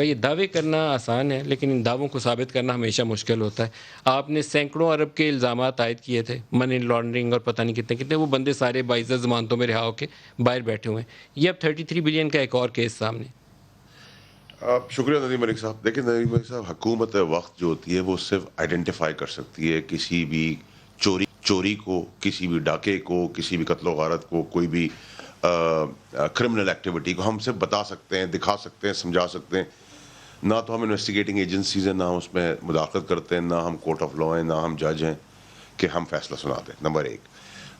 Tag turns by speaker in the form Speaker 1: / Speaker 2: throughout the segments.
Speaker 1: یہ دعوے کرنا آسان ہے لیکن ان دعووں کو ثابت کرنا ہمیشہ مشکل ہوتا ہے. آپ نے سینکڑوں ارب کے الزامات عائد کیے تھے، منی لانڈرنگ اور پتہ نہیں کتنے کتنے، وہ بندے سارے باعزت ضمانتوں میں رہا ہو کے باہر بیٹھے ہوئے ہیں. یہ اب 33 بلین کا ایک اور کیس سامنے.
Speaker 2: شکریہ ندیم ملک صاحب. دیکھیں ندیم ملک صاحب، حکومت وقت جو ہوتی ہے وہ صرف آئیڈینٹیفائی کر سکتی ہے کسی بھی چوری کو، کسی بھی ڈاکے کو، کسی بھی قتل و غارت کو، کوئی بھی کرمنل ایکٹیویٹی کو. ہم صرف بتا سکتے ہیں، دکھا سکتے ہیں، سمجھا سکتے ہیں. نہ تو ہم انویسٹیگیٹنگ ایجنسیز ہیں، نہ ہم اس میں مداخلت کرتے ہیں، نہ ہم کورٹ آف لا ہیں، نہ ہم جج ہیں کہ ہم فیصلہ سناتے ہیں. نمبر ایک.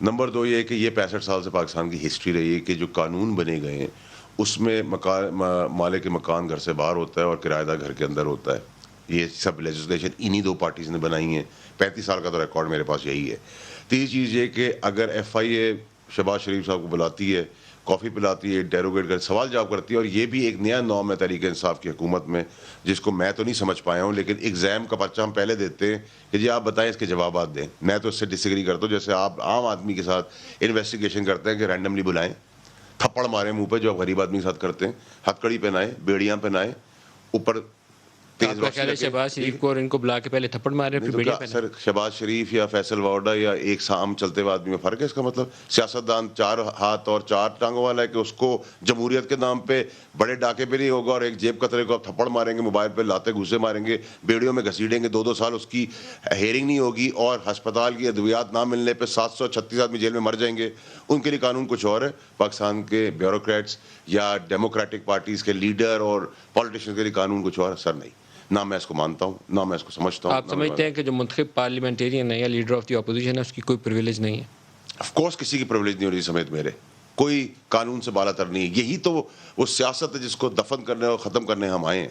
Speaker 2: نمبر دو یہ ہے کہ یہ 65 سال سے پاکستان کی ہسٹری رہی ہے کہ جو قانون بنے گئے ہیں اس میں مالک مکان گھر سے باہر ہوتا ہے اور کرایہ دار گھر کے اندر ہوتا ہے. یہ سب لیجسلیشن انہی دو پارٹیز نے بنائی ہیں. 35 سال کا تو ریکارڈ میرے پاس یہی ہے. تیسری چیز یہ کہ اگر ایف آئی اے شہباز شریف صاحب کو بلاتی ہے، کافی پلاتی ہے، انٹیروگیٹ کر سوال جواب کرتی ہے، اور یہ بھی ایک نیا نام ہے تحریک انصاف کی حکومت میں جس کو میں تو نہیں سمجھ پایا ہوں، لیکن ایگزام کا پرچہ ہم پہلے دیتے ہیں کہ جی آپ بتائیں، اس کے جوابات دیں. میں تو اس سے ڈس ایگری کرتا ہوں. جیسے آپ عام آدمی کے ساتھ انویسٹیگیشن کرتے ہیں کہ رینڈملی بلائیں، تھپڑ ماریں منہ پہ جو آپ غریب آدمی کے ساتھ کرتے ہیں، ہتکڑی پہنائیں، بیڑیاں پہنائیں، اوپر
Speaker 1: آپ
Speaker 2: تیز
Speaker 1: کا
Speaker 2: روشنی
Speaker 1: خیال ہے
Speaker 2: رکھیں.
Speaker 1: شہباز شریف کو اور ان کو بلا کے پہلے تھپڑ مارے
Speaker 2: نہیں
Speaker 1: پھر
Speaker 2: تو
Speaker 1: بیڑیاں
Speaker 2: کیا
Speaker 1: پہنا؟
Speaker 2: سر، شہباز شریف یا فیصل واوڈا یا ایک عام چلتے ہوئے آدمی میں فرق ہے؟ اس کا مطلب سیاستدان 4 ہاتھ اور 4 ٹانگوں والا ہے کہ اس کو جمہوریت کے نام پہ بڑے ڈاکے پہ نہیں ہوگا اور ایک جیب قطرے کو آپ تھپڑ ماریں گے، موبائل پہ لاتے گھوسے ماریں گے، بیڑیوں میں گھسیڑیں گے، 2 سال اس کی ہیئرنگ نہیں ہوگی اور ہسپتال کی ادویات نہ ملنے پہ 736 آدمی جیل میں مر جائیں گے. ان کے لیے قانون کچھ اور ہے. پاکستان کے بیوروکریٹس یا ڈیموکریٹک پارٹیز کے لیڈر اور پالیٹیشین کے لیے قانون کچھ اور ہے. سر نہیں، نہ میں اس کو مانتا ہوں، نہ میں اس کو سمجھتا ہوں.
Speaker 1: آپ سمجھتے ہیں کہ جو منتخب پارلیمنٹیرین ہے یا لیڈر آف دی اپوزیشن ہے اس کی کوئی پرویلیج نہیں ہے؟
Speaker 2: آف کورس کسی کی پرولیج نہیں ہو رہی سمیت میرے. کوئی قانون سے بالا تر نہیں ہے. یہی تو وہ سیاست ہے جس کو دفن کرنے اور ختم کرنے ہم آئے ہیں.